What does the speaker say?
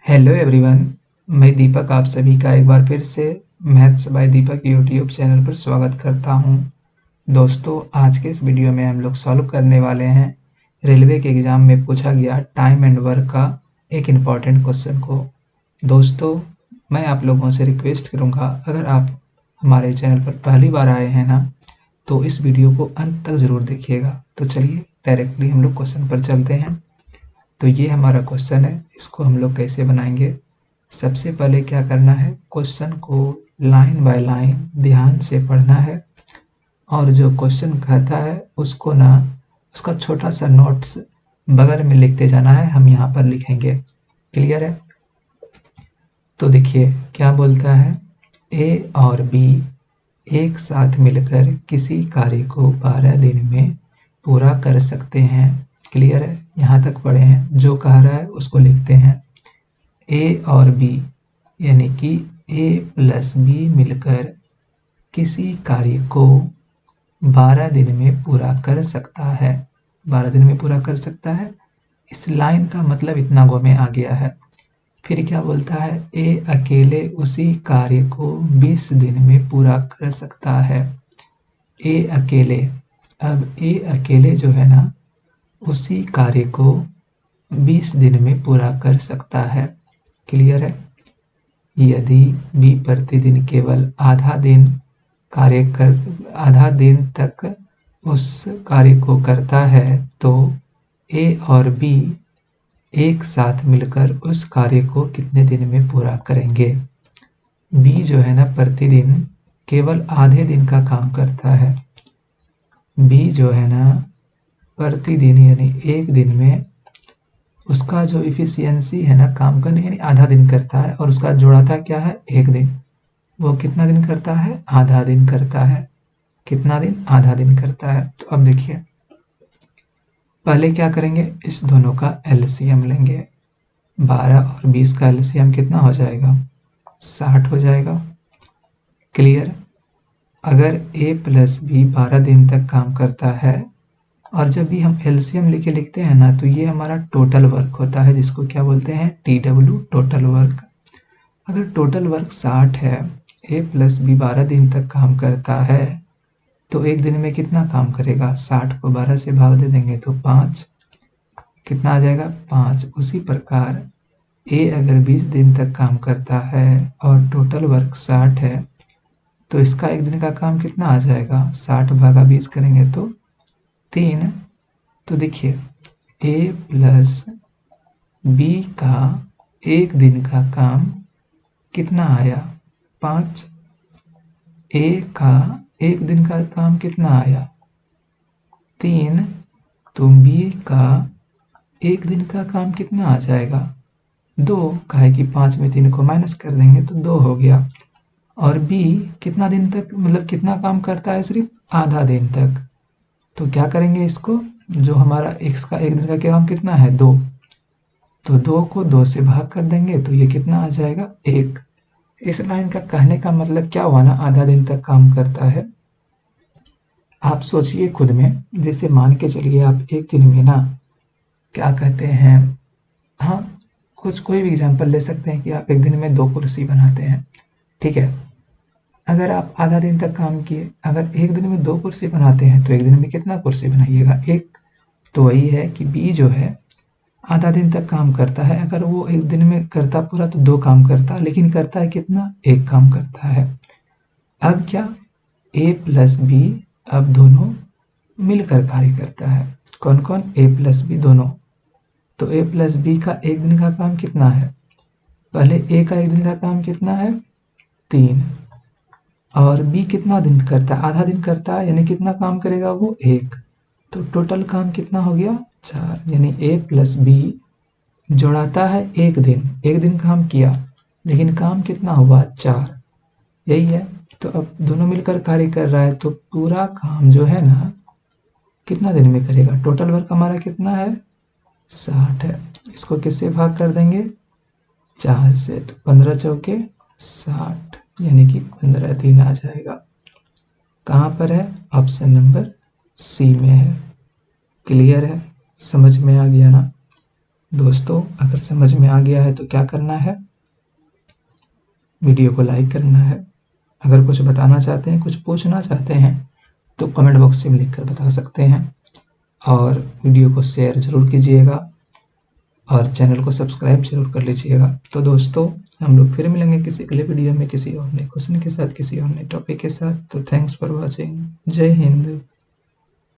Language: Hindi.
Hello everyone. मैं दीपक आप सभी का एक बार फिर से maths by Deepak YouTube channel पर स्वागत करता हूं। दोस्तों, आज के इस वीडियो में हम लोग सॉल्व करने वाले हैं रेलवे के एग्ज़ाम में पूछा गया टाइम एंड वर्क का एक इम्पॉर्टेंट क्वेश्चन को। दोस्तों, मैं आप लोगों से रिक्वेस्ट करूंगा, अगर आप हमारे चैनल पर पहली बार आए हैं ना, तो इस वीडियो को अंत तक ज़रूर देखिएगा। तो चलिए डायरेक्टली हम लोग क्वेश्चन पर चलते हैं। तो ये हमारा क्वेश्चन है, इसको हम लोग कैसे बनाएंगे। सबसे पहले क्या करना है, क्वेश्चन को लाइन बाय लाइन ध्यान से पढ़ना है और जो क्वेश्चन कहता है उसको ना उसका छोटा सा नोट्स बगल में लिखते जाना है। हम यहाँ पर लिखेंगे। क्लियर है? तो देखिए क्या बोलता है, ए और बी एक साथ मिलकर किसी कार्य को 12 दिन में पूरा कर सकते हैं। क्लियर है? यहाँ तक पढ़े हैं, जो कह रहा है उसको लिखते हैं। ए और बी यानी कि ए प्लस बी मिलकर किसी कार्य को 12 दिन में पूरा कर सकता है। 12 दिन में पूरा कर सकता है, इस लाइन का मतलब इतना गो में आ गया है। फिर क्या बोलता है, ए अकेले उसी कार्य को 20 दिन में पूरा कर सकता है। ए अकेले, अब ए अकेले जो है ना उसी कार्य को 20 दिन में पूरा कर सकता है। क्लियर है? यदि बी प्रतिदिन केवल आधा दिन तक उस कार्य को करता है तो ए और बी एक साथ मिलकर उस कार्य को कितने दिन में पूरा करेंगे। बी जो है ना प्रतिदिन केवल आधे दिन का काम करता है। बी जो है ना प्रतिदिन यानी एक दिन में उसका जो इफिशियंसी है ना काम करने, यानी आधा दिन करता है और उसका जोड़ाता क्या है, एक दिन। वो कितना दिन करता है, आधा दिन करता है। कितना दिन, आधा दिन करता है। तो अब देखिए पहले क्या करेंगे, इस दोनों का एलसीएम लेंगे। 12 और 20 का एलसीएम कितना हो जाएगा, 60 हो जाएगा। क्लियर? अगर ए प्लस बी 12 दिन तक काम करता है और जब भी हम एलसीएम लेके लिखते हैं ना, तो ये हमारा टोटल वर्क होता है, जिसको क्या बोलते हैं, TW, टोटल वर्क। अगर टोटल वर्क 60 है, ए प्लस बी 12 दिन तक काम करता है, तो एक दिन में कितना काम करेगा, 60 को 12 से भाग दे देंगे तो 5, कितना आ जाएगा, 5। उसी प्रकार ए अगर 20 दिन तक काम करता है और टोटल वर्क 60 है, तो इसका एक दिन का काम कितना आ जाएगा, 60 भागा 20 करेंगे तो 3। तो देखिए ए प्लस बी का एक दिन का काम कितना आया, 5। ए का एक दिन का काम कितना आया, 3। तो बी का एक दिन का काम कितना आ जाएगा, 2। काहे कि 5 में 3 को माइनस कर देंगे तो 2 हो गया। और बी कितना दिन तक, मतलब कितना काम करता है, सिर्फ आधा दिन तक। तो क्या करेंगे इसको, जो हमारा एक्स का एक दिन का काम कितना है, 2, तो 2 को 2 से भाग कर देंगे तो ये कितना आ जाएगा, 1। इस लाइन का कहने का मतलब क्या हुआ ना, आधा दिन तक काम करता है। आप सोचिए खुद में, जैसे मान के चलिए आप एक दिन में ना क्या कहते हैं, हाँ कोई भी एग्जांपल ले सकते हैं कि आप एक दिन में 2 कुर्सी बनाते हैं। ठीक है, अगर आप आधा दिन तक काम किए, अगर एक दिन में 2 कुर्सी बनाते हैं तो एक दिन में कितना कुर्सी बनाइएगा, 1। तो वही है कि बी जो है आधा दिन तक काम करता है, अगर वो एक दिन में करता पूरा तो 2 काम करता, लेकिन करता है कितना, 1 काम करता है। अब क्या, ए प्लस बी अब दोनों मिलकर कार्य करता है। कौन कौन, ए प्लस बी दोनों। तो ए प्लस बी का एक दिन का काम कितना है, पहले ए का एक दिन का काम कितना है, 3। और बी कितना दिन करता है, आधा दिन करता है, यानी कितना काम करेगा वो, 1। तो टोटल काम कितना हो गया, 4। यानी ए प्लस बी जोड़ाता है एक दिन काम किया, लेकिन काम कितना हुआ, 4। यही है। तो अब दोनों मिलकर कार्य कर रहा है, तो पूरा काम जो है ना कितना दिन में करेगा, टोटल वर्क हमारा कितना है, 60 है। इसको किससे भाग कर देंगे, 4 से, तो 15 चौके 60, यानी कि 15 दिन आ जाएगा। कहाँ पर है, ऑप्शन नंबर सी में है। क्लियर है, समझ में आ गया ना। दोस्तों अगर समझ में आ गया है तो क्या करना है, वीडियो को लाइक करना है। अगर कुछ बताना चाहते हैं, कुछ पूछना चाहते हैं तो कमेंट बॉक्स में लिख कर बता सकते हैं, और वीडियो को शेयर ज़रूर कीजिएगा और चैनल को सब्सक्राइब जरूर कर लीजिएगा। तो दोस्तों हम लोग फिर मिलेंगे किसी अगले वीडियो में, किसी और नए क्वेश्चन के साथ, किसी और नए टॉपिक के साथ। तो थैंक्स फॉर वॉचिंग। जय हिंद।